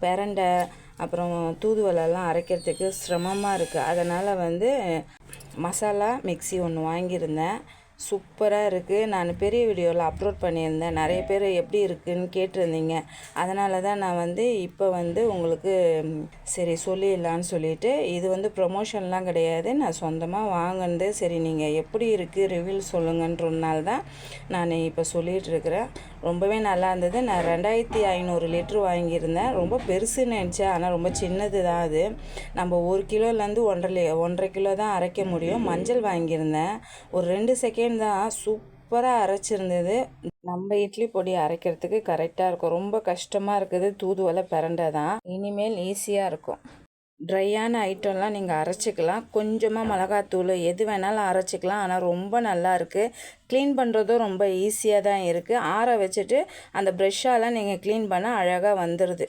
பிரண்டை அப்புறம் தூதுவளைலாம் அரைக்கிறதுக்கு சிரமமாக இருக்குது. அதனால் வந்து மசாலா மிக்ஸி ஒன்று வாங்கியிருந்தேன். சூப்பராக இருக்குது. நான் பெரிய வீடியோவில் அப்லோட் பண்ணியிருந்தேன். நிறைய பேர் எப்படி இருக்குதுன்னு கேட்டிருந்தீங்க. அதனால தான் நான் வந்து இப்போ வந்து உங்களுக்கு சரி சொல்லிடலான்னு சொல்லிவிட்டு, இது வந்து ப்ரொமோஷன்லாம் கிடையாது, நான் சொந்தமாக வாங்கினது. சரி நீங்கள் எப்படி இருக்குது ரிவ்யூ சொல்லுங்கன்றதுனால தான் நான் இப்போ சொல்லிகிட்ருக்கிறேன். ரொம்பவே நல்லா இருந்தது. நான் 2500 லிட்ரு வாங்கியிருந்தேன். ரொம்ப பெருசுன்னு நினச்சேன், ஆனால் ரொம்ப சின்னது தான் அது. நம்ம 1 கிலோலேருந்து 1.5 கிலோ தான் அரைக்க முடியும். மஞ்சள் வாங்கியிருந்தேன். ஒரு 2 செகண்ட் தான் சூப்பராக அரைச்சிருந்தது. நம்ம இட்லி பொடி அரைக்கிறதுக்கு கரெக்டாக இருக்கும். ரொம்ப கஷ்டமாக இருக்குது தூதுவளை பிரண்டை தான். இனிமேல் ஈஸியாக இருக்கும். ட்ரையான ஐட்டம்லாம் நீங்கள் அரைச்சிக்கலாம். கொஞ்சமாக மிளகாத்தூள் எது வேணாலும் அரைச்சிக்கலாம். ஆனால் ரொம்ப நல்லா இருக்குது. க்ளீன் பண்ணுறதும் ரொம்ப ஈஸியாக தான் இருக்குது. ஆற வச்சுட்டு அந்த ப்ரெஷ்ஷால் நீங்கள் க்ளீன் பண்ணால் அழகாக வந்துடுது.